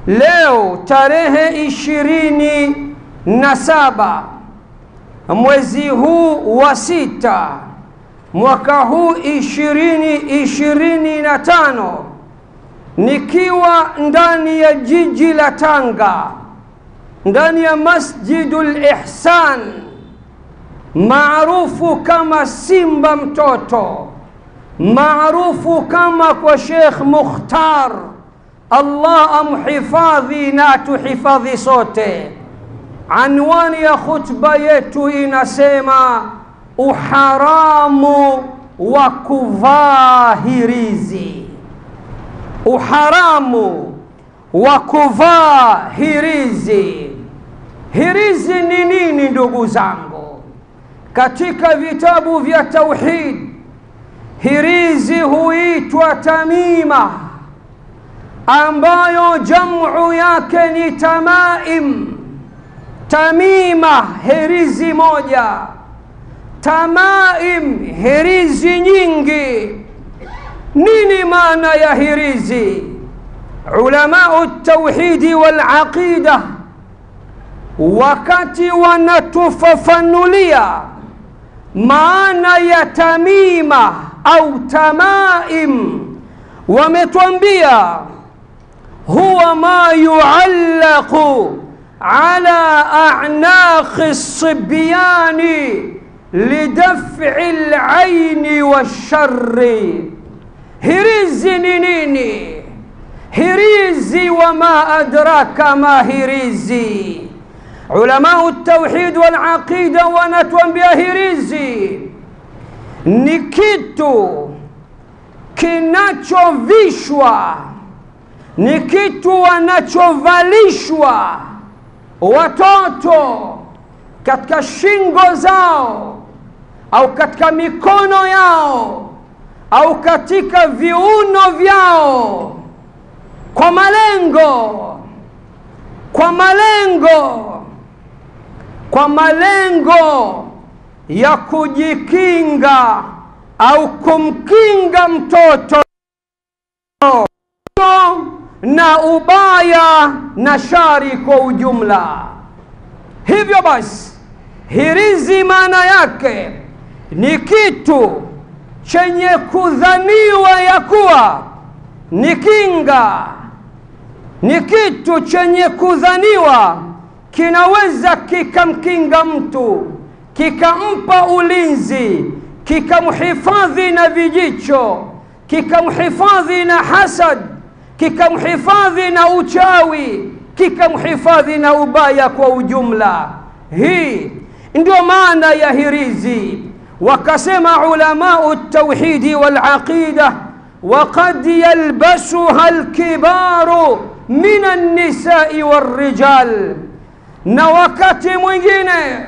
leo tarehe 27 mwezi huu wa 6 mwaka huu 2025, nikiwa ndani ya jiji la Tanga, ndani ya Masjidul Ihsan maarufu kama Simba Mtoto, maarufu kama kwa Sheikh Mukhtar, Allah amhifadhi na atuhifadhi sote. Anwani ya khutba yetu inasema uharamu wa kuvaa hirizi. Uharamu wa kuvaa hirizi. Hirizi ni nini ndugu zangu? Katika vitabu vya tauhid, hirizi huitwa tamima, ambayo jamu yake ni tamaim. Tamima hirizi moja, tamaim hirizi nyingi. Nini maana ya hirizi? Ulamau at-tauhid wal aqida wakati wanatufafanulia maana ya tamima au tamaim, wametuambia huwa ma yuallaqu ala a'naqi as-sibyani lidaf'i al-'ayni wash-sharri. Hirizi ni nini? Hirizi wama adraka ma hirizi. Ulamau at-tauhid wal aqida wanatuambia hirizi ni kitu kinachovishwa, ni kitu wanachovalishwa watoto katika shingo zao au katika mikono yao au katika viuno vyao kwa malengo ya kujikinga au kumkinga mtoto na ubaya na shari kwa ujumla. Hivyo basi, hirizi maana yake ni kitu chenye kudhaniwa ya kuwa ni kinga, ni kitu chenye kudhaniwa kinaweza kikamkinga mtu, kikampa ulinzi, kikamhifadhi na vijicho, kikamhifadhi na hasad, kikamhifadhi na uchawi, kikamhifadhi na ubaya kwa ujumla. Hii ndio maana ya hirizi. Wakasema ulamau at-tauhid wal aqida, وقد يلبسها الكبار من النساء والرجال, na wakati mwingine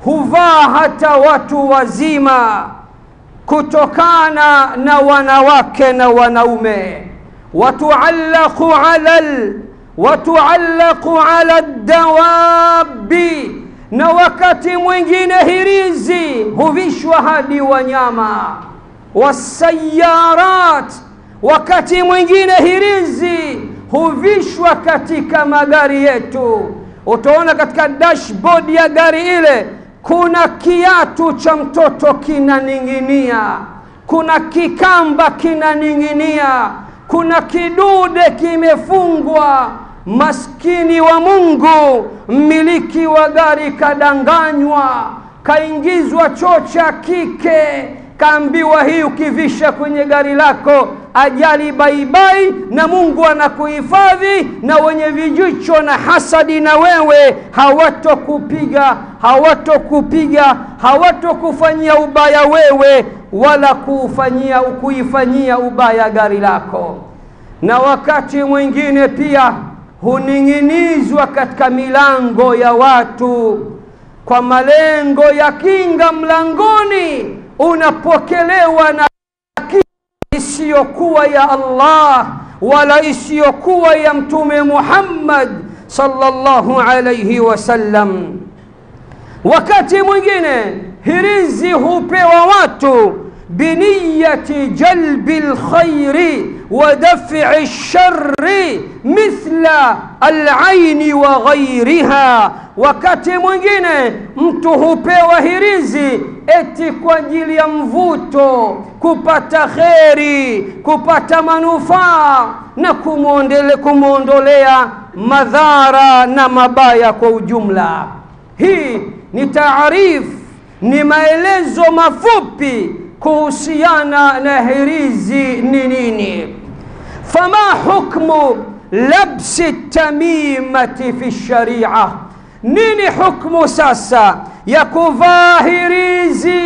huvaa hata watu wazima kutokana na wanawake na wanaume. watuallaqu ala dawabi, na wakati mwingine hirizi huvishwa hadi wanyama. Wasayarat, wakati mwingine hirizi huvishwa katika magari yetu. Utaona katika dashboard ya gari ile kuna kiatu cha mtoto kinaning'inia, kuna kikamba kinaning'inia, kuna kidude kimefungwa. Maskini wa Mungu, mmiliki wa gari kadanganywa, kaingizwa choo cha kike, kaambiwa hii ukivisha kwenye gari lako ajali baibai, na Mungu anakuhifadhi, na wenye vijicho na hasadi na wewe hawatokufanyia ubaya wewe, wala kuifanyia ubaya gari lako. Na wakati mwingine pia huning'inizwa katika milango ya watu kwa malengo ya kinga. Mlangoni unapokelewa na isiyokuwa ya Allah wala isiyokuwa ya Mtume Muhammad sallallahu alayhi wasallam. Wakati mwingine hirizi hupewa watu biniyati jalbi alkhairi wa daf'i alsharri, mithla ila al-aini wa ghairiha. Wakati mwingine mtu hupewa hirizi eti kwa ajili ya mvuto, kupata kheri, kupata manufaa na kumuondolea madhara na mabaya kwa ujumla. Hii ni taarif, ni maelezo mafupi kuhusiana na hirizi ni nini. Fama hukmu labsi tamimati fi sharia, nini hukmu sasa ya kuvaa hirizi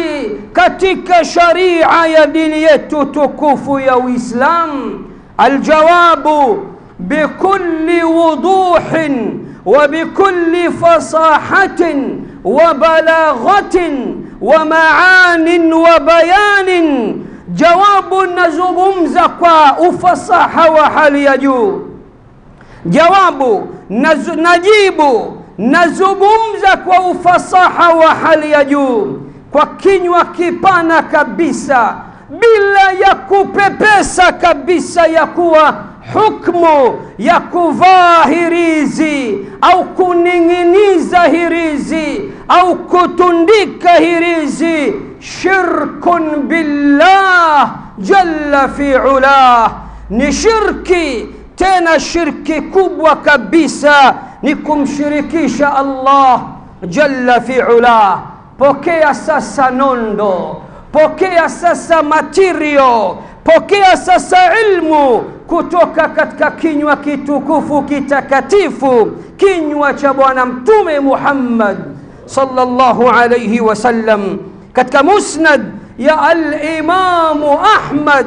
katika sharia ya dini yetu tukufu ya Uislamu? Aljawabu bikulli wuduhin wa bikulli fasahatin wa balaghatin wa maanin wa bayanin. Jawabu nazungumza kwa ufasaha wa hali ya juu. Jawabu najibu nazungumza kwa ufasaha wa hali ya juu, kwa kinywa kipana kabisa, bila ya kupepesa kabisa, ya kuwa hukmu ya kuvaa hirizi au kuning'iniza hirizi au kutundika hirizi shirkun billah jalla fi ulah, ni shirki, tena shirki kubwa kabisa, ni kumshirikisha Allah jalla fi ulah. Pokea sasa nondo, pokea sasa material, pokea sasa ilmu kutoka katika kinywa kitukufu kitakatifu, kinywa cha Bwana Mtume Muhammad sallallahu alayhi wasallam. Katika musnad ya al-Imam Ahmad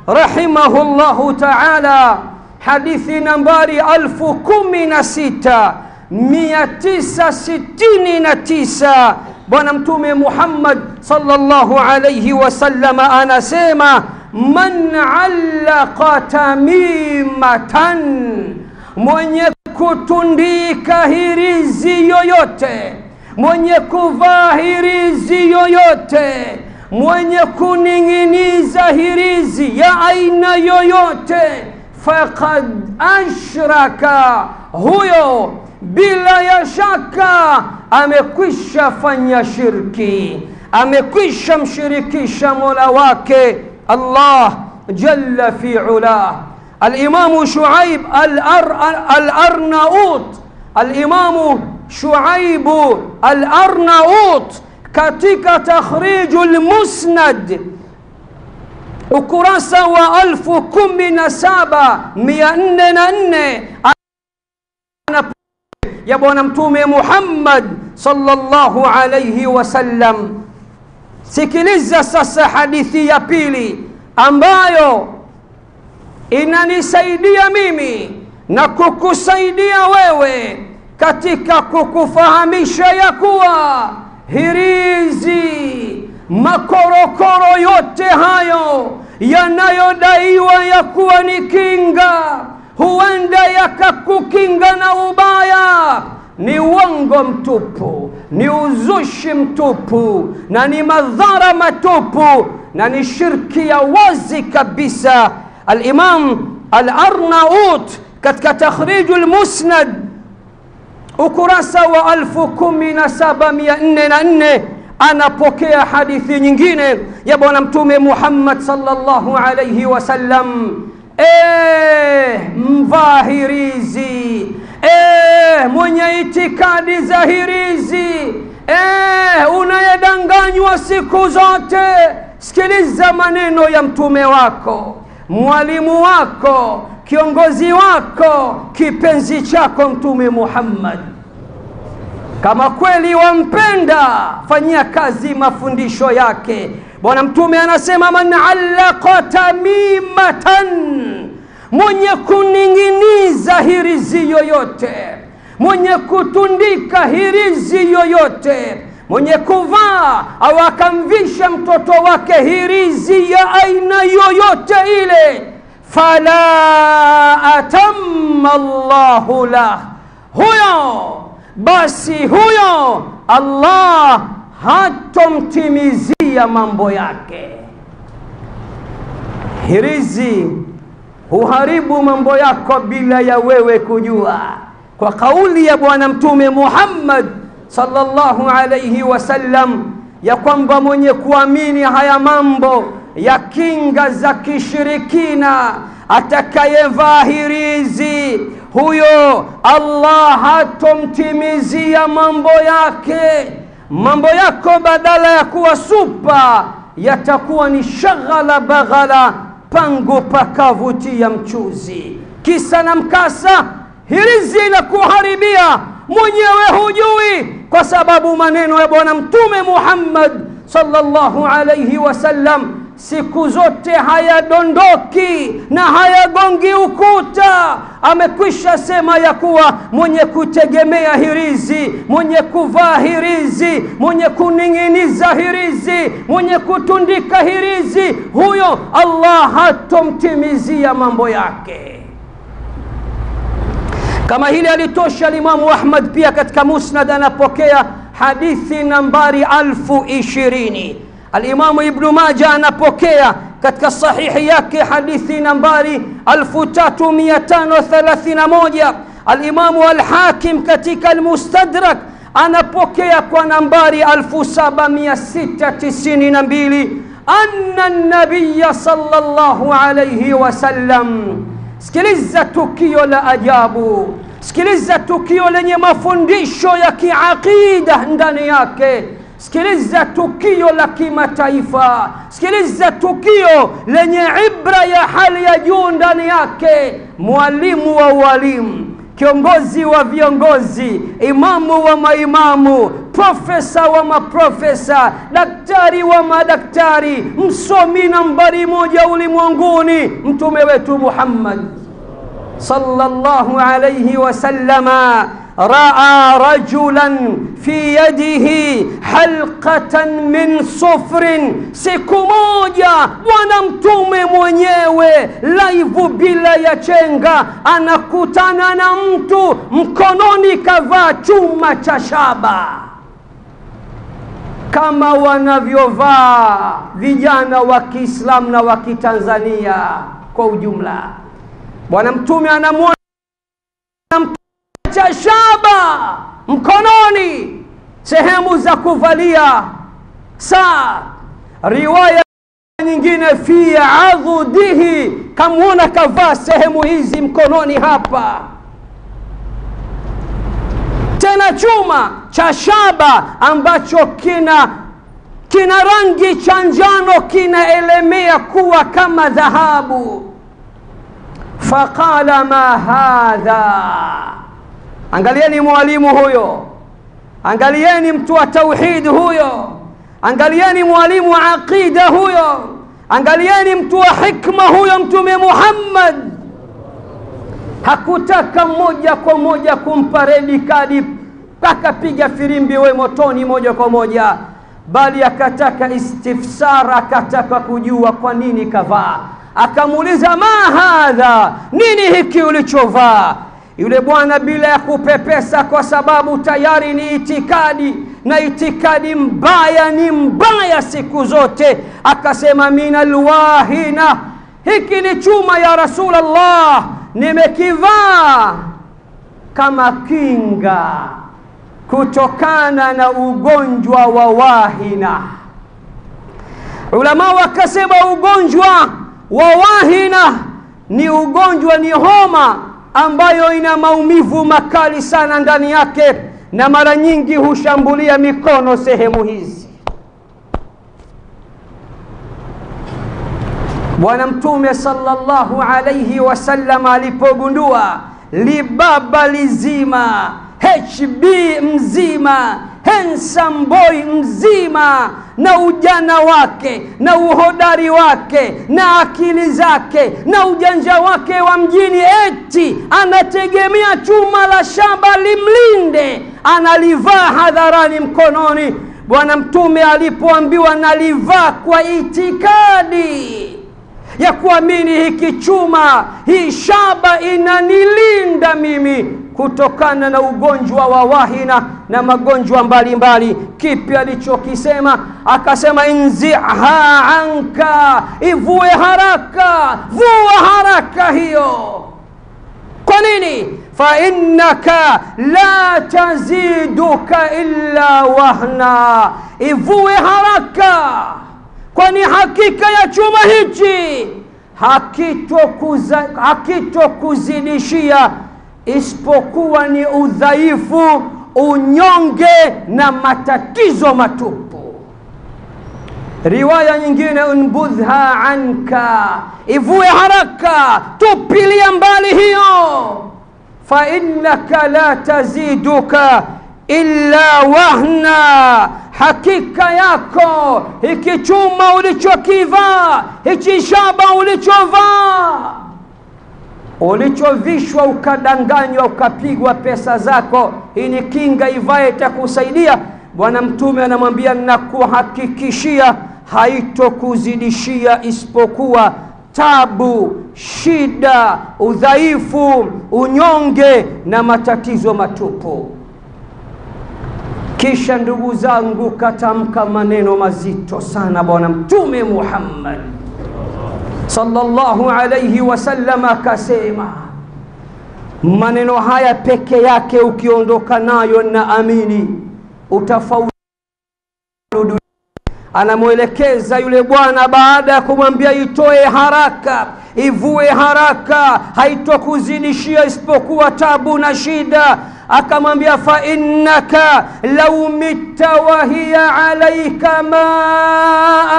rahimahullahu ta'ala, hadithi nambari 16969, Bwana Mtume Muhammad sallallahu alayhi wasallam anasema, man allaqa tamimatan, mwenye kutundika hirizi yoyote, mwenye kuvaa hirizi yoyote, mwenye kuning'iniza hirizi ya aina yoyote, faqad ashraka, huyo bila ya shaka amekwisha fanya shirki, amekwisha mshirikisha Mola wake Allah jalla fi ulah. Al-Imam Shuaib al-Arnaut, al-Imam Shuaib al-Arnaut katika Takhrijul Musnad ukurasa wa 17404 ya Bwana Mtume Muhammad sallallahu alayhi wasallam. Sikiliza sasa hadithi ya pili ambayo inanisaidia mimi na kukusaidia wewe katika kukufahamisha ya kuwa hirizi, makorokoro yote hayo yanayodaiwa ya kuwa ni kinga, huenda yakakukinga na ubaya, ni uongo mtupu, ni uzushi mtupu, na ni madhara matupu, na ni shirki ya wazi kabisa. Al-Imam al-Arnaut katika Takhrijul Musnad ukurasa wa 17404 anapokea hadithi nyingine ya Bwana Mtume Muhammad sallallahu alayhi wasallam. Mvahirizi, mwenye itikadi za hirizi, unayedanganywa siku zote, sikiliza maneno ya mtume wako, mwalimu wako, kiongozi wako, kipenzi chako Mtume Muhammad. Kama kweli wampenda, fanyia kazi mafundisho yake. Bwana Mtume anasema, man allaqa tamimatan, mwenye kuning'iniza hirizi yoyote, mwenye kutundika hirizi yoyote, mwenye kuvaa au akamvisha mtoto wake hirizi ya aina yoyote ile, fala atamma Allahu lah, huyo basi huyo Allah hatomtimizia mambo yake. Hirizi huharibu mambo yako bila ya wewe kujua. Kwa kauli ya Bwana Mtume Muhammad sallallahu alayhi wasallam ya kwamba mwenye kuamini haya mambo ya kinga za kishirikina, atakayevaa hirizi, huyo Allah hatomtimizia mambo yake. Mambo yako badala ya kuwa supa yatakuwa ni shaghala baghala, pangu pakavutia mchuzi. Kisa na mkasa, hirizi na kuharibia mwenyewe hujui, kwa sababu maneno ya Bwana Mtume Muhammad sallallahu alayhi wasallam siku zote hayadondoki na hayagongi ukuta. Amekwisha sema ya kuwa mwenye kutegemea hirizi, mwenye kuvaa hirizi, mwenye kuning'iniza hirizi, mwenye kutundika hirizi, huyo Allah hatomtimizia mambo yake. Kama hili alitosha Imamu Ahmad pia katika Musnad anapokea hadithi nambari 1020. Al-Imamu Ibn Majah anapokea katika sahihi yake hadithi nambari 3531. Al-Imamu Al-Hakim katika Al-Mustadrak anapokea kwa nambari 7692 anna an-nabiy sallallahu alayhi wasallam. Sikiliza tukio la ajabu, sikiliza tukio lenye mafundisho ya kiaqida ndani yake, sikiliza tukio la kimataifa, sikiliza tukio lenye ibra ya hali ya juu ndani yake. Mwalimu wa walimu, kiongozi wa viongozi, imamu wa maimamu, profesa wa maprofesa, daktari wa madaktari, msomi nambari 1 ulimwenguni, mtume wetu Muhammad sallallahu alayhi wasallama raa rajulan fi yadihi halqatan min sufrin. Siku moja Bwana Mtume mwenyewe live bila ya chenga anakutana na mtu mkononi kavaa chuma cha shaba, kama wanavyovaa vijana wa Kiislamu na wa Kitanzania kwa ujumla. Bwana Mtume anamwona cha shaba mkononi, sehemu za kuvalia saa. Riwaya nyingine fi adhudihi, kamwona kavaa sehemu hizi mkononi hapa, tena chuma cha shaba ambacho kina rangi cha njano, kinaelemea kuwa kama dhahabu. Faqala ma hadha. Angalieni mwalimu huyo, angalieni mtu wa tauhid huyo, angalieni mwalimu wa aqida huyo, angalieni mtu wa hikma huyo. Mtume Muhammad hakutaka moja kwa moja kumpa redi kadi akapiga firimbi we motoni moja kwa moja, bali akataka istifsara, akataka kujua kwa nini kavaa. Akamuuliza, ma hadha, nini hiki ulichovaa? Yule bwana bila ya kupepesa, kwa sababu tayari ni itikadi, na itikadi mbaya ni mbaya siku zote, akasema, minal wahina, hiki ni chuma ya Rasulullah, nimekivaa kama kinga kutokana na ugonjwa wa wahina. Ulama wakasema ugonjwa wa wahina ni ugonjwa, ni homa ambayo ina maumivu makali sana ndani yake, na mara nyingi hushambulia mikono sehemu hizi. Bwana Mtume sallallahu alayhi wasallam alipogundua libaba lizima, HB mzima, handsome boy mzima, na ujana wake na uhodari wake na akili zake na ujanja wake wa mjini, eti anategemea chuma la shaba limlinde, analivaa hadharani mkononi. Bwana Mtume alipoambiwa nalivaa kwa itikadi ya kuamini hiki chuma, hii shaba inanilinda mimi kutokana na ugonjwa wa wahina na magonjwa mbalimbali. Kipi alichokisema? Akasema inziha anka, ivue haraka, vua haraka hiyo. Kwa nini? Fa innaka la taziduka illa wahna, ivue haraka, kwani hakika ya chuma hichi hakitokuzidishia isipokuwa ni udhaifu, unyonge na matatizo matupu. Riwaya nyingine, unbudha anka, ivue haraka, tupilia mbali hiyo. Fa innaka la taziduka illa wahna, hakika yako hiki chuma ulichokivaa, hichi shaba ulichovaa, ulichovishwa ukadanganywa ukapigwa pesa zako, hii ni kinga, ivae itakusaidia. Bwana Mtume anamwambia nakuhakikishia haitokuzidishia isipokuwa tabu, shida, udhaifu, unyonge na matatizo matupu. Kisha ndugu zangu, katamka maneno mazito sana Bwana Mtume Muhammad sallallahu alayhi wasallam, akasema maneno haya peke yake ukiondoka nayo na amini utafaulu. Anamwelekeza yule bwana baada ya kumwambia itoe haraka, ivue haraka, haitokuzidishia isipokuwa tabu na shida. Akamwambia fa innaka law mitta wa hiya alayka ma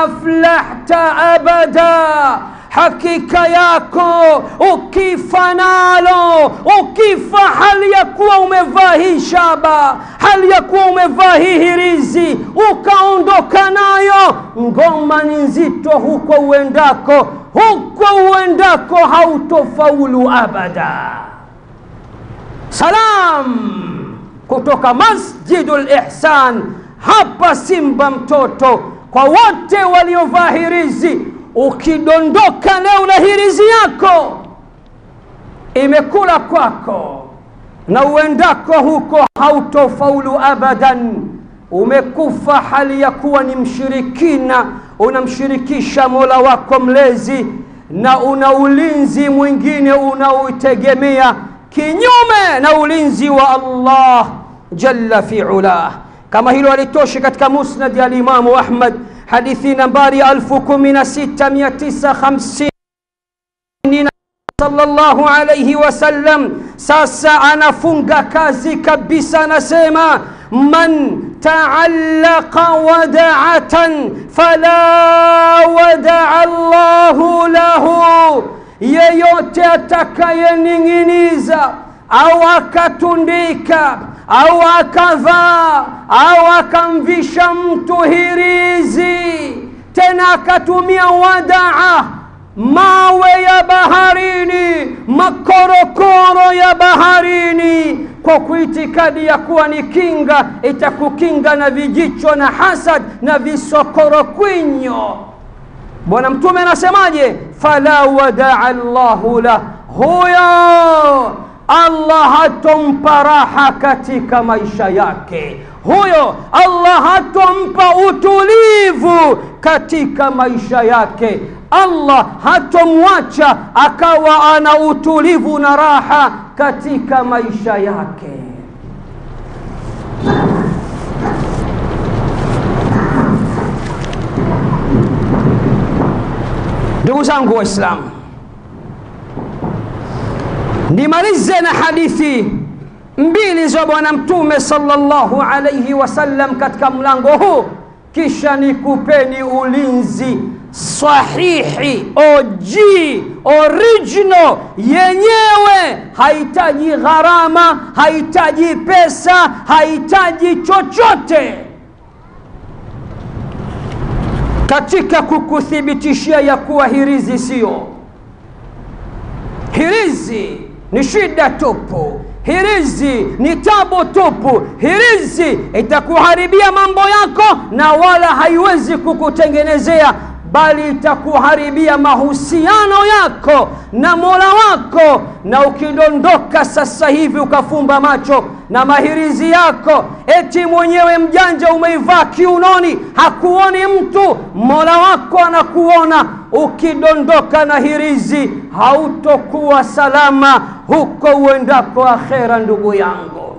aflahta abada, hakika yako ukifa nalo, ukifa hali ya kuwa umevaa hii shaba, hali ya kuwa umevaa hii hirizi, ukaondoka nayo, ngoma ni nzito huko uendako, hautofaulu abada. Salam kutoka Masjidul Ihsan hapa Simba Mtoto, kwa wote waliovaa hirizi. Ukidondoka leo na hirizi yako imekula kwako na uendako huko hautofaulu abadan. Umekufa hali ya kuwa ni mshirikina, unamshirikisha Mola wako mlezi na una ulinzi mwingine unaotegemea kinyume na ulinzi wa Allah jalla fi'ala. Kama hilo alitoshi katika Musnad ya Imamu Ahmad, hadithi nambari 16950, sallallahu alayhi wasallam. Sasa anafunga kazi kabisa, anasema man ta'allaqa wada'atan fala wada'a Allahu lahu, yeyote atakayening'iniza au akatundika au akavaa au akamvisha mtu hirizi, tena akatumia wadaa, mawe ya baharini, makorokoro ya baharini, kwa kuitikadi ya kuwa ni kinga, itakukinga na vijicho na hasad na visokoro kwinyo. Bwana Mtume anasemaje? Fala wadaa Allahu la, huyo Allah hatompa raha katika maisha yake, huyo Allah hatompa utulivu katika maisha yake, Allah hatomwacha akawa ana utulivu na raha katika maisha yake. Ndugu zangu Waislamu, nimalize na hadithi mbili za Bwana Mtume sallallahu alayhi wasallam katika mlango huu, kisha nikupeni ulinzi sahihi, OG, original, yenyewe haitaji gharama, haitaji pesa, haitaji chochote, katika kukuthibitishia ya kuwa hirizi sio. Hirizi ni shida tupu, hirizi ni tabu tupu, hirizi itakuharibia mambo yako na wala haiwezi kukutengenezea bali itakuharibia mahusiano yako na Mola wako. Na ukidondoka sasa hivi ukafumba macho na mahirizi yako, eti mwenyewe mjanja umeivaa kiunoni, hakuoni mtu, Mola wako anakuona. Ukidondoka na hirizi hautokuwa salama huko uendako akhera, ndugu yangu.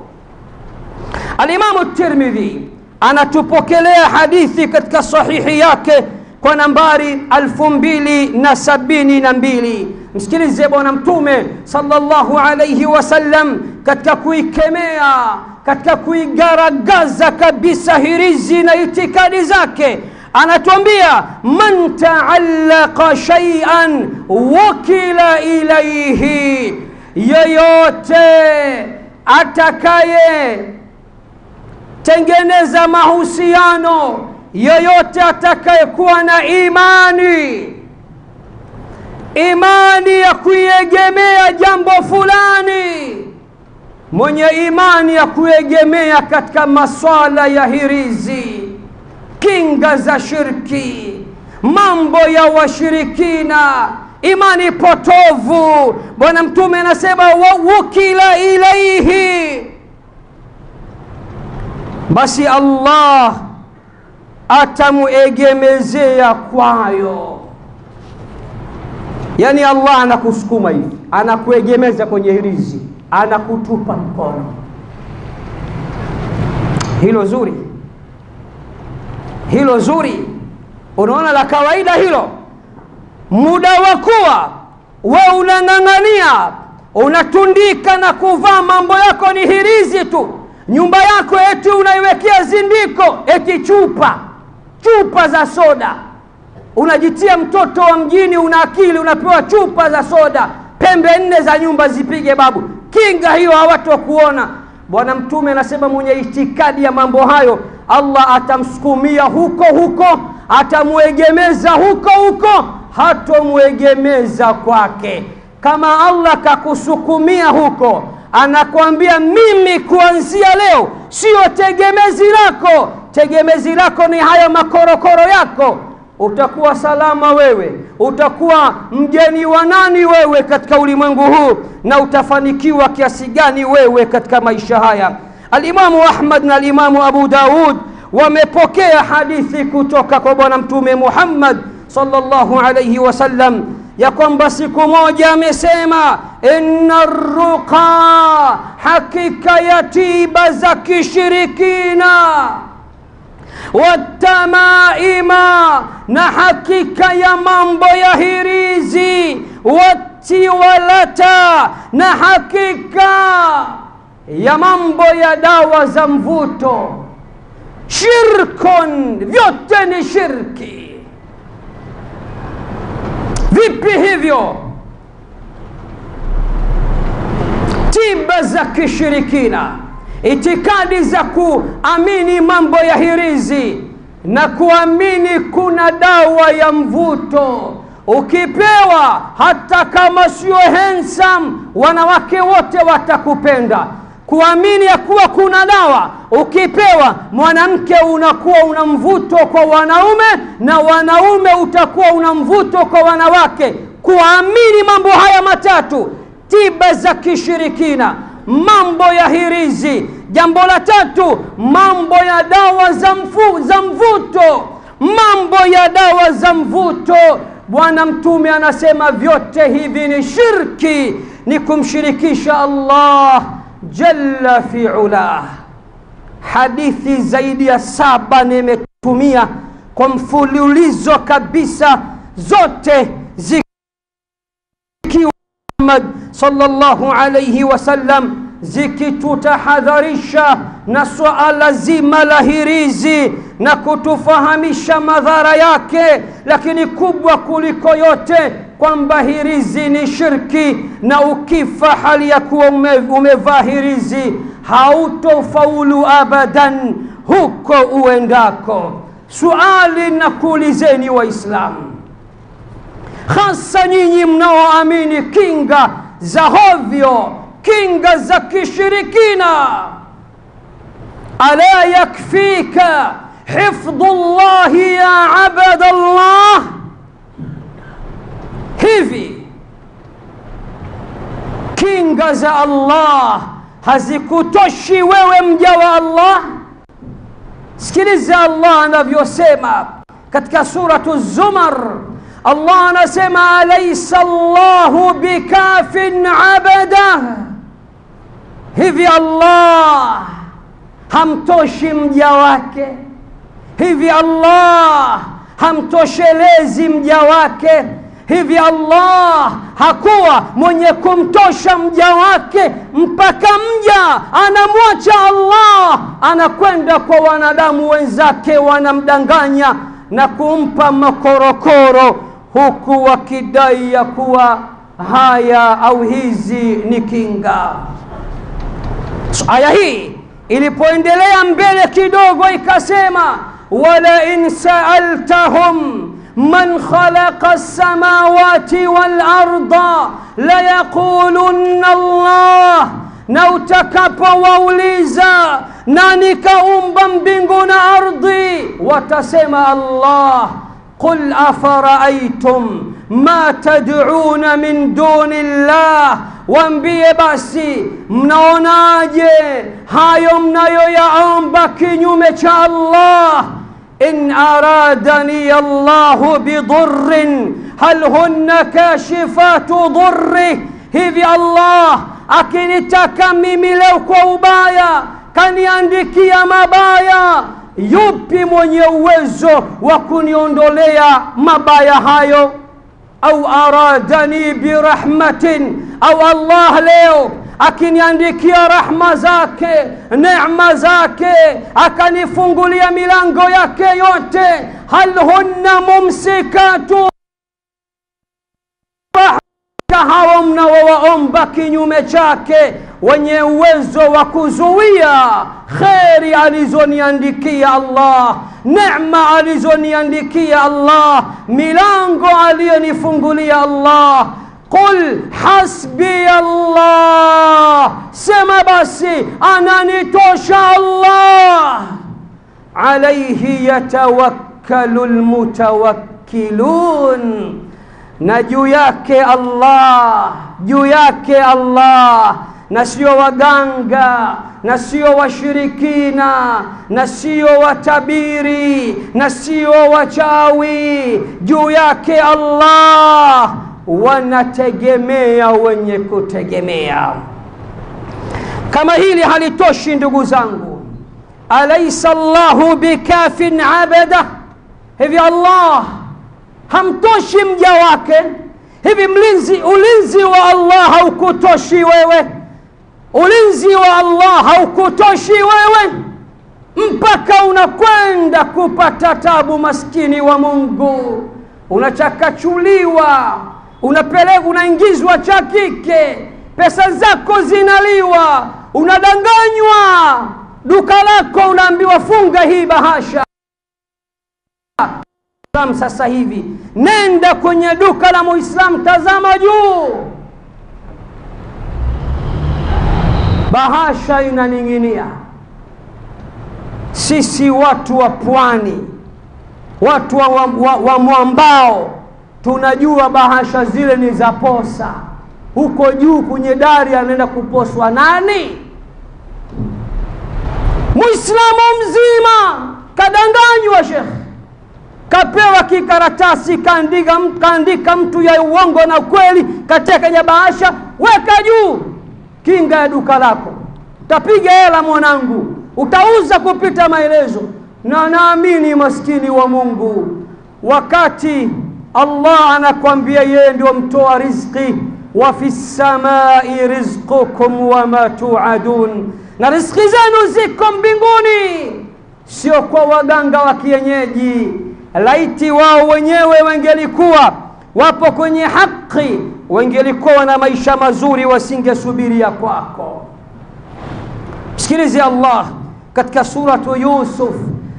Al-Imamu Tirmidhi anatupokelea hadithi katika sahihi yake kwa nambari 2072. Msikilize bwana Mtume sallallahu alayhi wasallam katika kuikemea, katika kuigaragaza kabisa hirizi na itikadi zake, anatuambia man ta'allaqa shay'an wakila ilayhi, yoyote atakaye tengeneza mahusiano, yoyote atakayekuwa na imani ya kuiegemea jambo fulani, mwenye imani ya kuegemea katika maswala ya hirizi, kinga za shirki, mambo ya washirikina, imani potovu, bwana Mtume anasema wakila ilaihi, basi Allah atamuegemezea kwayo. Yani Allah anakusukuma hivi, anakuegemeza kwenye hirizi, anakutupa mkono. Hilo zuri, unaona la kawaida hilo. Muda wa kuwa wewe unang'ang'ania, unatundika na kuvaa mambo yako ni hirizi tu, nyumba yako eti unaiwekea zindiko, eti chupa za soda. Unajitia mtoto wa mjini, una akili, unapewa chupa za soda, pembe 4 za nyumba zipige babu, kinga hiyo hawatu kuona. Bwana Mtume anasema mwenye itikadi ya mambo hayo, Allah atamsukumia huko, atamuegemeza huko, hatomuegemeza kwake. Kama Allah kakusukumia huko, anakuambia mimi kuanzia leo sio tegemezi lako, tegemezi lako ni haya makorokoro yako, utakuwa salama wewe, utakuwa mgeni wa nani wewe katika ulimwengu huu, na utafanikiwa kiasi gani wewe katika maisha haya. Al-Imamu Ahmad na Al-Imamu Abu Daud wamepokea hadithi kutoka kwa bwana Mtume Muhammad sallallahu alayhi wasallam ya kwamba siku moja amesema, inna ruqa, hakika ya tiba za kishirikina, watamaima, na hakika ya mambo ya hirizi, watiwalata, na hakika ya mambo ya dawa za mvuto, shirkun, vyote ni shirki. Vipi hivyo? Tiba za kishirikina, itikadi za kuamini mambo ya hirizi na kuamini kuna dawa ya mvuto. Ukipewa hata kama sio handsome, wanawake wote watakupenda. Kuamini ya kuwa kuna dawa, ukipewa mwanamke unakuwa una mvuto kwa wanaume, na wanaume utakuwa una mvuto kwa wanawake. Kuamini mambo haya matatu, tiba za kishirikina, mambo ya hirizi. Jambo la tatu, mambo ya dawa za mvuto, mambo ya dawa za mvuto. Bwana Mtume anasema vyote hivi ni shirki, ni kumshirikisha Allah jalla fi'ala. Hadithi zaidi ya 7 nimetumia kwa mfululizo kabisa, zote zikiwa Muhammad sallallahu alayhi wasallam zikitutahadharisha na suala zima la hirizi na kutufahamisha madhara yake, lakini kubwa kuliko yote kwamba hirizi ni shirki, na ukifa hali ya kuwa umevaa hirizi hautofaulu abadan huko uendako. Suali na kuulizeni Waislamu, hasa nyinyi mnaoamini kinga za hovyo, kinga za kishirikina, ala yakfika hifdhullahi ya abadallah, hivi kinga za Allah hazikutoshi wewe mja wa Allah? Sikiliza Allah anavyosema katika suratu Zumar. Allah anasema alaysa Allahu bikafin abada, hivi Allah hamtoshi mja wake? Hivi Allah hamtoshelezi mja wake? Hivi Allah hakuwa mwenye kumtosha mja wake mpaka mja anamwacha Allah, anakwenda kwa wanadamu wenzake, wanamdanganya na kumpa makorokoro, huku wakidai ya kuwa haya au hizi ni kinga. Aya hii ilipoendelea mbele kidogo ikasema, wala in sa'altahum man khalaqa as-samawati wal arda la yaqulunna Allah, na utakapowauliza nani kaumba mbingu na ardhi, watasema Allah. Qul afara'aytum ma tad'una min duni Allah, waambie basi mnaonaje hayo mnayoyaomba kinyume cha Allah. In aradani Allahu bidurrin hal hunna kashifatu durri, hivi Allah akinitaka mimi leo kwa ubaya kaniandikia mabaya, yupi mwenye uwezo wa kuniondolea mabaya hayo? Au aradani birahmatin, au Allah leo akiniandikia rahma zake, neema zake, akanifungulia milango yake yote, hal hunna mumsikatu, hao mnaowaomba kinyume chake wenye uwezo wa kuzuia kheri alizoniandikia Allah, neema alizoniandikia Allah, milango aliyonifungulia Allah. Qul hasbi Allah, sema basi ananitosha Allah. Alayhi yatawakkalu almutawakkilun, na juu yake Allah, juu yake Allah, na sio waganga, na sio washirikina, na sio watabiri, na sio wachawi. Juu yake Allah wanategemea wenye kutegemea. Kama hili halitoshi ndugu zangu, alaysa Allahu bikafin abada, hivi Allah hamtoshi mja wake? Hivi ulinzi wa Allah haukutoshi wewe? Ulinzi wa Allah haukutoshi wewe mpaka unakwenda kupata tabu? Maskini wa Mungu, unachakachuliwa, unapelekwa, unaingizwa cha kike, pesa zako zinaliwa, unadanganywa, duka lako unaambiwa funga hii bahasha. Sasa hivi nenda kwenye duka la Muislamu, tazama juu, bahasha inaning'inia. Sisi watu wa pwani, watu wa mwambao, tunajua bahasha zile ni za posa. Huko juu kwenye dari anaenda kuposwa nani? Muislamu mzima kadanganywa, shekhi, kapewa kikaratasi, kaandika mtu ya uongo na kweli, kateka ya bahasha, weka juu, kinga ya duka lako. Utapiga hela mwanangu, utauza kupita maelezo. Na naamini maskini wa Mungu, wakati Allah anakuambia yeye ndio mtoa riziki, wa fis samai rizqukum wa ma tu'adun, na riziki zenu ziko mbinguni, sio kwa waganga wa kienyeji. Laiti wao wenyewe wengelikuwa wapo kwenye haki, wengelikuwa na maisha mazuri, wasingesubiria kwako. Sikilize Allah katika suratu Yusuf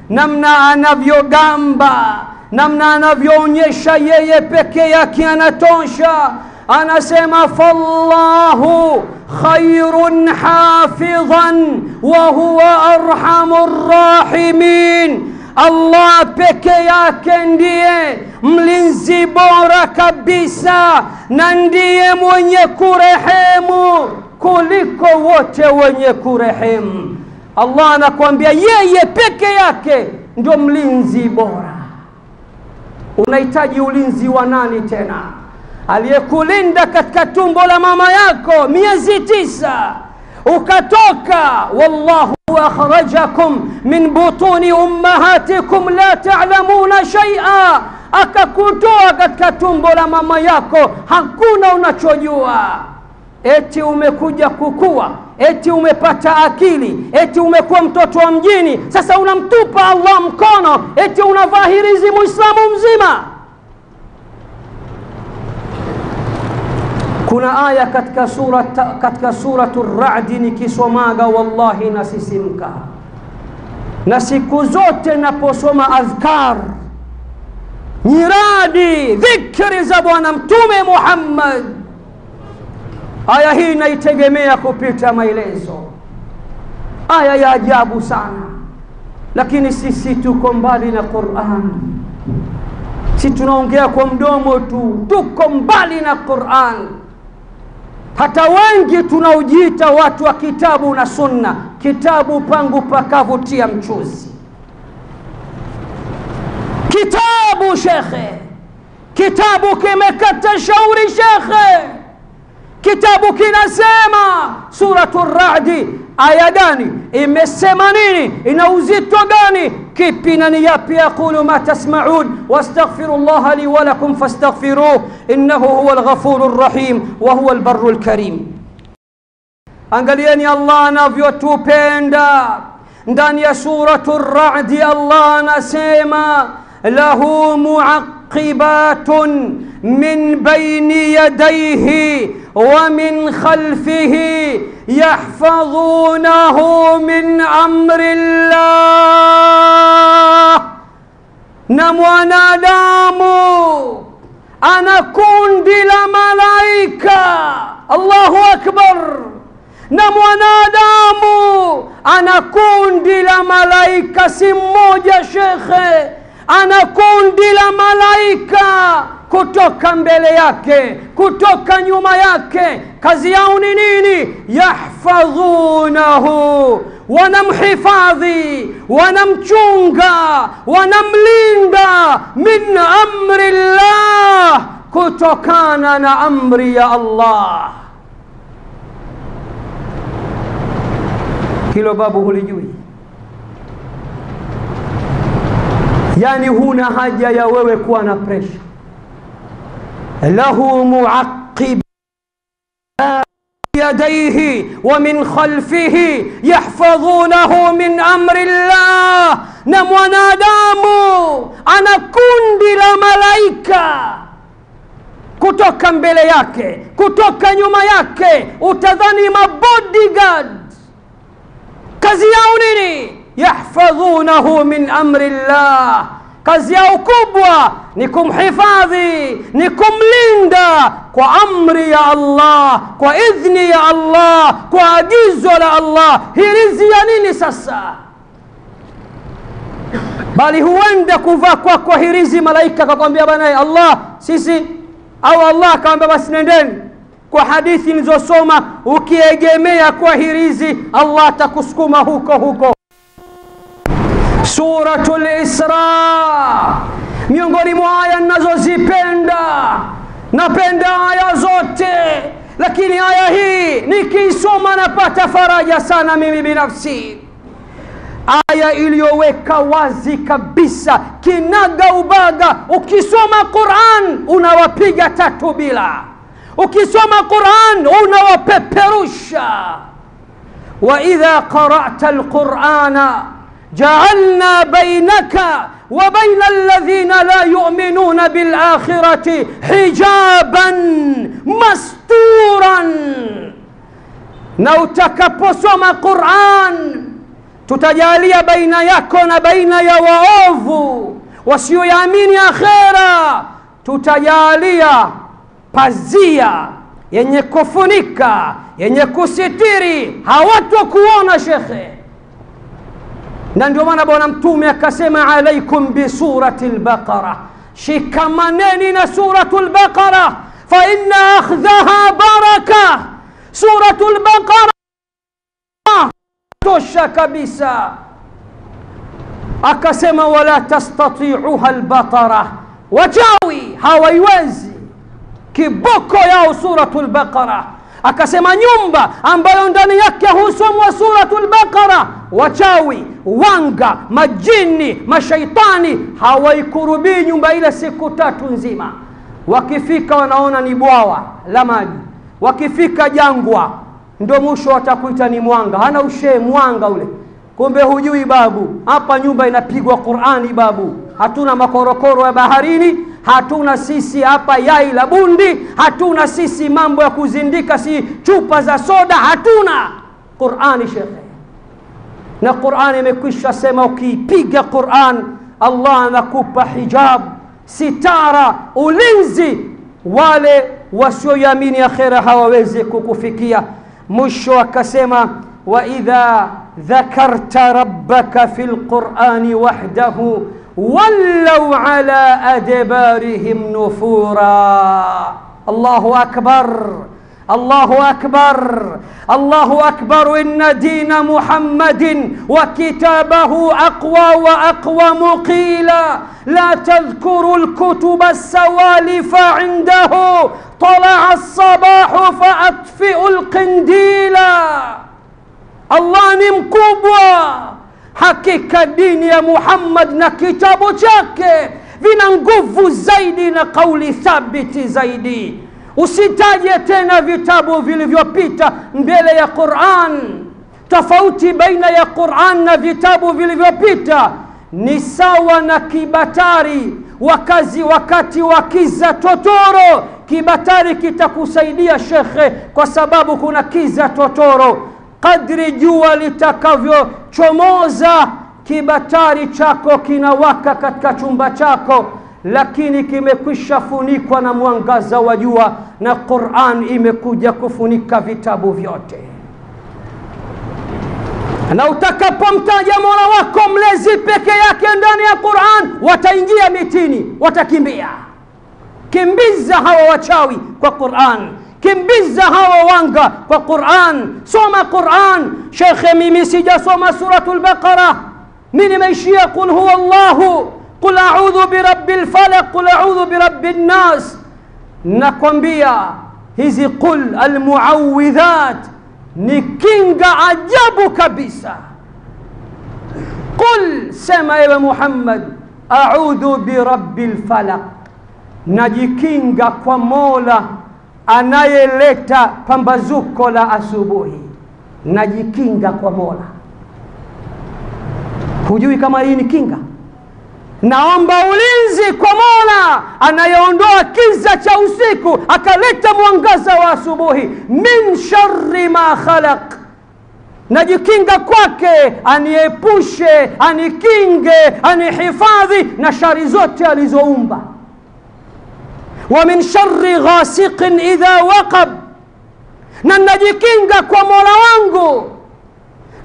namna anavyogamba, namna anavyoonyesha yeye peke yake anatosha. Anasema fallahu khairun hafidhan wa huwa arhamur rahimin, Allah peke yake ndiye mlinzi bora kabisa na ndiye mwenye kurehemu kuliko wote wenye kurehemu. Allah anakuambia yeye peke yake ndio mlinzi bora. Unahitaji ulinzi wa nani tena? Aliyekulinda katika tumbo la mama yako miezi 9 ukatoka, wallahu akhrajakum min butuni ummahatikum la ta'lamuna shay'a, akakutoa katika tumbo la mama yako hakuna unachojua. Eti umekuja kukua, eti umepata akili, eti umekuwa mtoto wa mjini, sasa unamtupa Allah mkono, eti unavaa hirizi muislamu mzima. Kuna aya katika suratul Ra'd nikisomaga wallahi nasisimka. Na siku zote naposoma adhkar, nyiradi, dhikri za Bwana Mtume Muhammad, aya hii naitegemea kupita maelezo. Aya ya ajabu sana. Lakini sisi tuko mbali na Qur'an. Si tunaongea kwa mdomo tu, tuko mbali na Qur'an. Hata wengi tunaojiita watu wa kitabu na sunna, kitabu pangu pakavutia mchuzi. Kitabu shekhe, kitabu kimekata shauri shekhe. Kitabu kinasema suratul Ra'd aya gani, imesema nini, ina uzito gani, kipi na ni yapi. Yaqulu ma tasma'un wastaghfirullaha li wa lakum fastaghfiruhu innahu huwal ghafurur rahim wa huwal barrul karim. Angalieni Allah anavyotupenda. Ndani ya suratul Ra'd Allah anasema lahu mu'aqibatun min bayni yadayhi ومن خلفه يحفظونه من أمر الله. na mwanadamu ana kundi la malaika. Allahu akbar. na mwanadamu ana kundi la malaika, si mmoja shekhe, ana kundi la malaika kutoka mbele yake, kutoka nyuma yake. Kazi yao ni nini? Yahfadhunahu, wanamhifadhi, wanamchunga, wanamlinda min amri Allah, kutokana na amri ya Allah. Hilo babu hulijui? Yani huna haja ya wewe kuwa na pressure. له معقب يديه ومن خلفه يحفظونه من أمر الله. na mwanadamu ana kundi la malaika kutoka mbele yake, kutoka nyuma yake, utadhani mabodyguard. kazi yao nini? yahfadhunahu min amri Allah. kazi yao kubwa ni kumhifadhi, ni kumlinda kwa amri ya Allah, kwa idhni ya Allah, kwa agizo la Allah. Hirizi ya nini sasa? Bali huenda kuvaa kwa hirizi malaika akakwambia bana Allah sisi, au Allah akamwambia basi nendeni. Kwa hadithi nilizosoma, ukiegemea kwa hirizi Allah atakusukuma huko huko. Suratul Isra, miongoni mwa aya ninazozipenda, napenda aya zote, lakini aya hii nikiisoma napata faraja sana mimi binafsi. Aya iliyoweka wazi kabisa kinaga ubaga, ukisoma Qur'an unawapiga tatu bila, ukisoma Qur'an unawapeperusha. wa idha qara'ta al-Qur'ana جعلنا بينك وبين الذين لا يؤمنون بالآخرة حجابا مستورا. na utakaposoma Qur'an tutajalia baina yako na baina ya waovu wasioamini akhera, tutajalia pazia yenye kufunika, yenye kusitiri, hawatokuona shekhe. Na ndio maana bwana mtume akasema alaikum bi surati al-Baqara, shikamaneni na suratul Baqara, fa inna akhdhaha baraka. Suratul Baqara tosha kabisa. Akasema wala tastati'uha al-batara, wachawi hawaiwezi kiboko yao suratul Baqara. Akasema nyumba ambayo ndani yake husomwa suratul Baqara, wachawi, wanga, majini, mashaitani hawaikurubii nyumba ile siku 3 nzima. Wakifika wanaona ni bwawa la maji, wakifika jangwa ndio mwisho watakuita ni mwanga. Hana ushe mwanga ule, kumbe hujui babu, hapa nyumba inapigwa Qur'ani babu. Hatuna makorokoro ya baharini, hatuna sisi hapa yai la bundi, hatuna sisi mambo ya kuzindika si chupa za soda, hatuna. Qur'ani shekhe, na Qur'ani imekwisha sema ukipiga Qur'an Allah anakupa hijab, sitara, ulinzi. Wale wasioamini akhera hawawezi kukufikia. Mwisho akasema wa idha dhakarta rabbaka fil Qur'ani wahdahu wallaw ala adbarihim nufura. Allahu akbar, Allahu akbar, Allahu akbar. Inna dina Muhammadin wa kitabahu aqwa wa aqwamu qila la tadhkuru al-kutuba as-sawalifa indahu طلع الصباح فأطفئ القنديل. Allah ni mkubwa. Hakika dini ya Muhammad na kitabu chake vina nguvu zaidi na kauli thabiti zaidi. Usitaje tena vitabu vilivyopita mbele ya Qur'an. Tofauti baina ya Qur'an na vitabu vilivyopita ni sawa na kibatari wakati wa kiza totoro. Kibatari kitakusaidia shekhe, kwa sababu kuna kiza totoro. Kadri jua litakavyochomoza, kibatari chako kinawaka katika chumba chako, lakini kimekwisha funikwa na mwangaza wa jua, na Qur'an imekuja kufunika vitabu vyote. Na utakapomtaja Mola wako mlezi peke yake ndani ya Qur'an, wataingia mitini, watakimbia. Kimbiza hawa wachawi kwa Qur'an, kimbiza hawa wanga kwa Qur'an. Soma Qur'an. Shekhe, mimi sijasoma suratul Baqara, mimi nimeishia qul huwa Allahu, qul a'udhu birabbil falaq, qul a'udhu birabbin nas. Nakwambia hizi qul almuawidhat ni kinga ajabu kabisa. Qul, sema ewe Muhammad, a'udhu birabbil falaq, najikinga kwa Mola anayeleta pambazuko la asubuhi. Najikinga kwa Mola. Hujui kama hii ni kinga? Naomba ulinzi kwa Mola anayeondoa kiza cha usiku akaleta mwangaza wa asubuhi. Min sharri ma khalaq, najikinga kwake aniepushe, anikinge, anihifadhi na shari zote alizoumba. Wa min sharri ghasiqin idha waqab, na najikinga kwa Mola wangu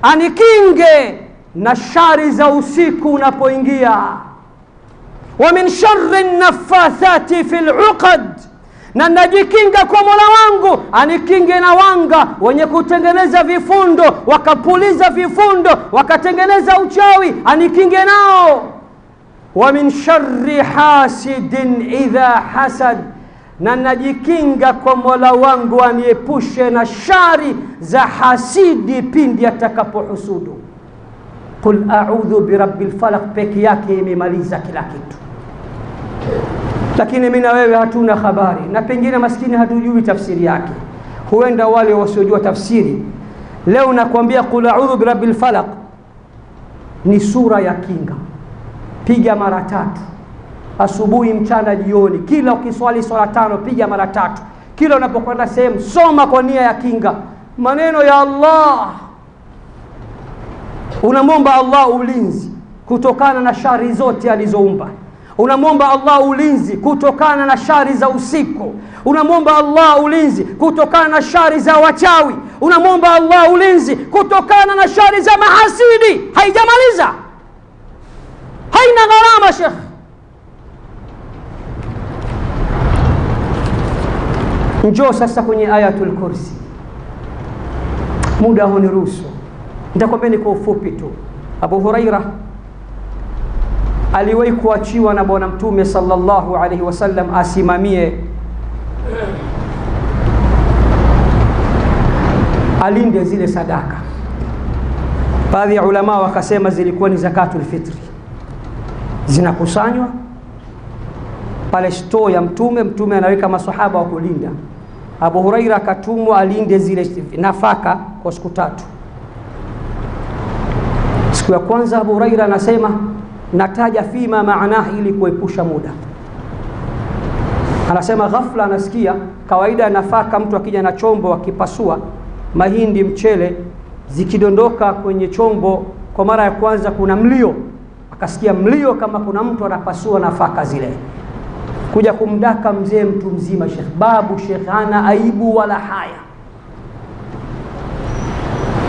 anikinge na shari za usiku unapoingia. Wa min sharri naffathati fil uqad, na najikinga kwa Mola wangu anikinge na wanga wenye kutengeneza vifundo, wakapuliza vifundo wakatengeneza uchawi, anikinge nao. Wa min sharri hasidin idha hasad, na najikinga kwa Mola wangu aniepushe na shari za hasidi pindi atakapohusudu. Qul a'udhu birabbil falaq peke yake imemaliza kila kitu. Lakini mimi na wewe hatuna habari, na pengine maskini hatujui tafsiri yake. Huenda wale wasiojua tafsiri leo nakwambia qul a'udhu birabbil falaq ni sura ya kinga. Piga mara 3 asubuhi, mchana, jioni. Kila ukiswali swala 5 piga mara 3. Kila unapokwenda sehemu soma kwa nia ya kinga maneno ya Allah. Unamwomba Allah ulinzi kutokana na shari zote alizoumba. unamwomba Allah ulinzi kutokana na shari za usiku, unamwomba Allah ulinzi kutokana na shari za wachawi, unamwomba Allah ulinzi kutokana na shari za mahasidi. Haijamaliza, haina gharama Sheikh. Njoo sasa kwenye ayatul kursi. Muda huniruhusu, nitakwambia kwa ufupi tu. Abu Huraira aliwahi kuachiwa na bwana mtume sallallahu alaihi wasallam asimamie, alinde zile sadaka. Baadhi ya ulama wakasema zilikuwa ni zakatul fitri, zinakusanywa pale store ya mtume, mtume anaweka maswahaba wa kulinda. Abu Huraira akatumwa alinde zile nafaka kwa siku 3. Siku ya kwanza Abu Huraira anasema, nataja fima maana ili kuepusha muda. Anasema ghafla anasikia, kawaida ya nafaka mtu akija na chombo akipasua mahindi, mchele, zikidondoka kwenye chombo kwa mara ya kwanza kuna mlio. Akasikia mlio kama kuna mtu anapasua nafaka zile. Kuja kumdaka mzee, mtu mzima, Sheikh babu, Sheikh ana aibu wala haya.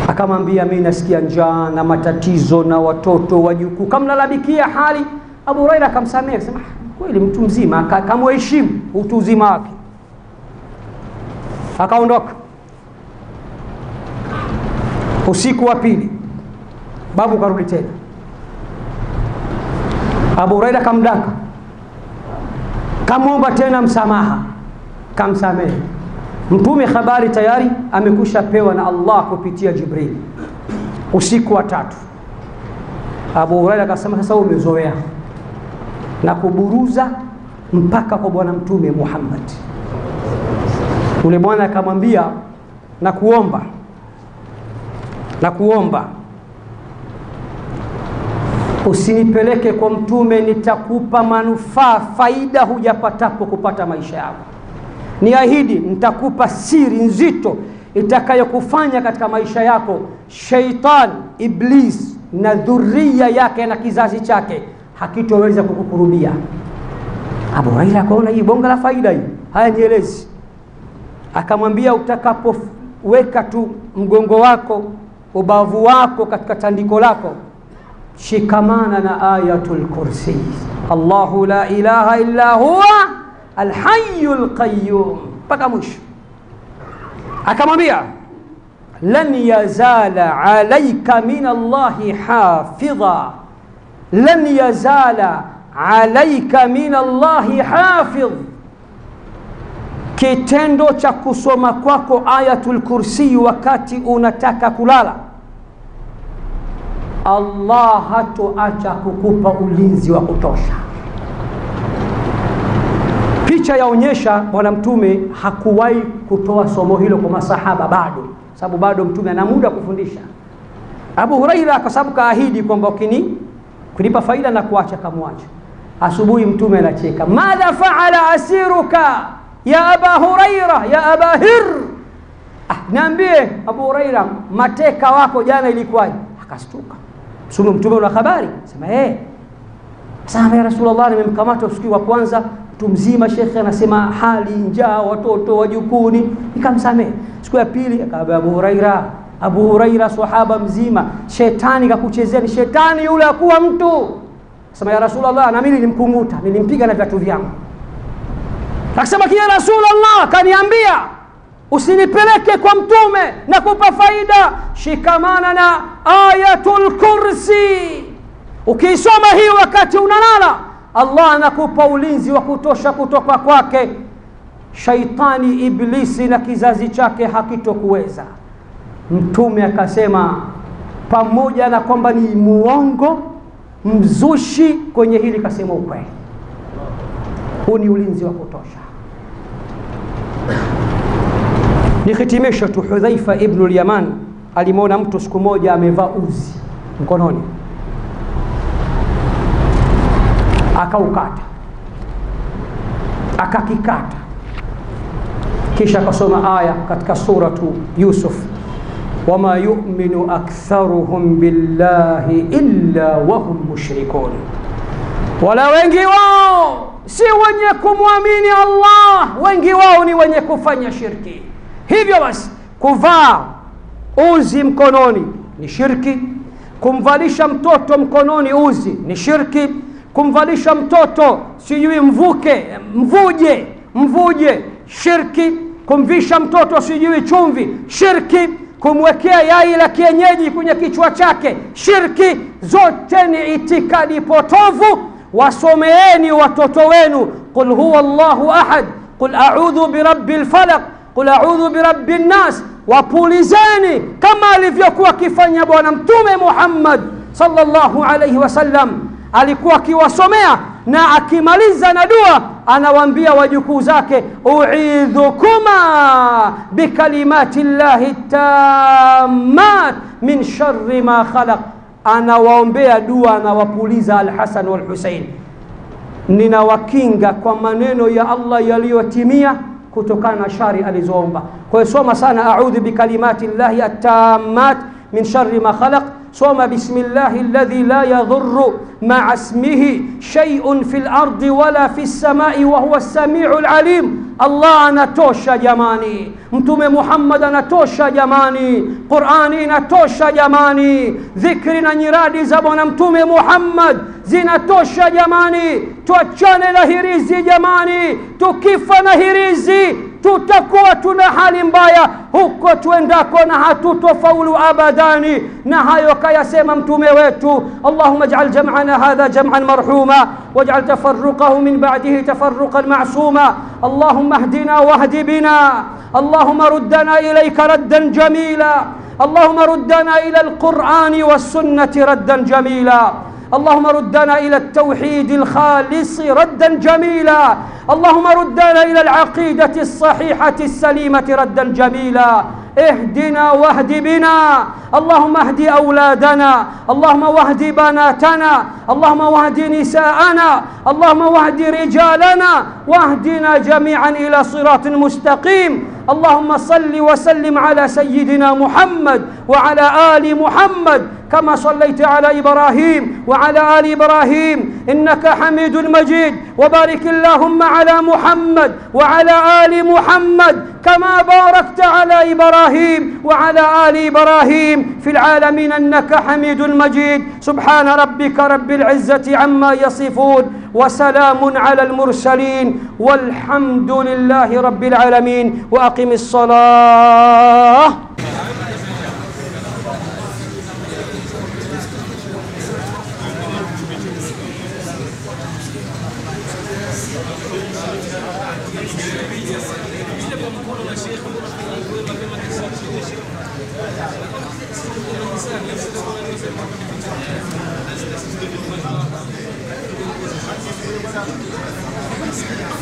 Akamwambia, mimi nasikia njaa na matatizo na watoto wajukuu. Kamlalamikia hali. Abu Huraira akamsamehe, akasema kweli mtu mzima, akamheshimu utu uzima wake, akaondoka. Usiku wa pili babu karudi tena. Abu Huraira kamdaka, kamwomba tena msamaha, kamsamehe. Mtume habari tayari amekusha pewa na Allah kupitia Jibril. Usiku wa 3 Abu Huraira akasema, sasa umezoea na kuburuza mpaka kwa bwana mtume Muhammad. Ule bwana akamwambia, na kuomba usinipeleke kwa mtume, nitakupa manufaa faida hujapatapo kupata maisha yako. Niahidi nitakupa siri nzito itakayokufanya katika maisha yako shaitan, iblis na dhurriya yake na kizazi chake hakitoweza kukukurubia. Abu Huraira akaona hii bonga la faida hii, haya nielezi. Akamwambia, utakapoweka tu mgongo wako, ubavu wako katika tandiko lako, shikamana na ayatul kursi, Allahu la ilaha illa huwa alhayyul qayyum, mpaka mwisho. Akamwambia, lan yazala alayka min Allahi hafidha, lan yazala alayka min Allahi hafidh. Kitendo cha kusoma kwako ayatul kursi wakati unataka kulala, Allah hatoacha kukupa ulinzi wa kutosha. Picha yaonyesha bwana mtume hakuwahi kutoa somo hilo kwa masahaba bado, sababu bado mtume ana muda kufundisha. Abu Huraira kwa sababu kaahidi kwamba kunipa faida na kuacha, kamwacha. Asubuhi mtume anacheka, madha faala asiruka ya Aba Huraira ya Aba Hir. Niambie Abu Huraira, mateka wako jana ilikuwaje? Akastuka. Mtume una habari? Sema sasa ya Rasulullah, nimemkamata usiku wa kwanza, mtu mzima, shekhe anasema hali njaa, watoto wajukuni, nikamsamehe. Siku ya pili akaambia Abu Huraira sahaba mzima, shetani kakuchezea. Ni shetani yule akuwa mtu. Sema ya Rasulullah, na mimi nilimkunguta, nilimpiga na viatu vyangu. Akasema ya Rasulullah, kaniambia usinipeleke kwa mtume na kupa faida, shikamana na ayatul kursi. Ukisoma hii wakati unalala, Allah anakupa ulinzi wa kutosha kutoka kwake. Shaitani, iblisi na kizazi chake hakitokuweza. Mtume akasema, pamoja na kwamba ni muongo mzushi kwenye hili, kasema ukweli. Huu ni ulinzi wa kutosha. Nikitimisha tu, Hudhaifa ibn al-Yaman alimwona mtu siku moja amevaa uzi mkononi, akaukata, akakikata, kisha akasoma aya katika suratu Yusuf, wama yu'minu aktharuhum billahi illa wahum mushrikun. wala wengi wao si wenye kumwamini Allah, wengi wao ni wenye kufanya shirki. Hivyo basi kuvaa uzi mkononi ni shirki, kumvalisha mtoto mkononi uzi ni shirki, kumvalisha mtoto sijui mvuje shirki, kumvisha mtoto sijui chumvi shirki, kumwekea yai la kienyeji kwenye kichwa chake shirki. Zote ni itikadi potovu. Wasomeeni watoto wenu qul huwa Allahu ahad, qul a'udhu birabbil falaq, qul a'udhu birabbin nas. Wapulizeni kama alivyokuwa akifanya bwana Mtume Muhammad sallallahu alayhi wasallam. Alikuwa akiwasomea na akimaliza na dua anawaambia wajukuu zake, u'idhukuma bikalimati llahi tammat min sharri ma khalaq. Anawaombea dua, anawapuliza Al-Hasan wal-Husain, ninawakinga kwa maneno ya Allah yaliyotimia kutokana na shari alizoomba. Kwa hiyo soma sana a'udhu bikalimati llahi at-tammat min sharri ma khalaq. soma bismillahi alladhi la yadhurru ma'a ismihi shay'un fil ardi wala fis samai wa huwa as-sami'ul alim. Allah anatosha jamani, Mtume Muhammad anatosha jamani, Qur'ani inatosha jamani, dhikri na nyiradi za bwana Mtume Muhammad zinatosha jamani. Tuachane na hirizi jamani, tukifa na hirizi tutakuwa tuna hali mbaya huko tuendako na hatutofaulu abadani. Na hayo kayasema mtume wetu, Allahumma ij'al jam'ana hadha jam'an marhuma waj'al tafarruqahu min ba'dihi tafarruqan ma'suma. Allahumma اهدنا واهد بنا، اللهم ردنا إليك ردا جميلا، اللهم ردنا إلى القرآن والسنة ردا جميلا، اللهم ردنا إلى التوحيد الخالص ردا جميلا، اللهم ردنا إلى العقيدة الصحيحة السليمة ردا جميلا. اهدنا واهد بنا، اللهم اهد أولادنا، اللهم واهد بناتنا، اللهم واهد نساءنا، اللهم واهد رجالنا، واهدنا جميعا إلى صراط مستقيم. اللهم صل وسلم على سيدنا محمد وعلى آل محمد كما صليت على إبراهيم وعلى آل إبراهيم إنك حميد مجيد، وبارك اللهم على محمد وعلى آل محمد كما باركت على إبراهيم وعلى آل إبراهيم في العالمين إنك حميد مجيد. سبحان ربك رب العزة عما يصفون وسلام على المرسلين والحمد لله رب العالمين. وأقم الصلاة. Gracias.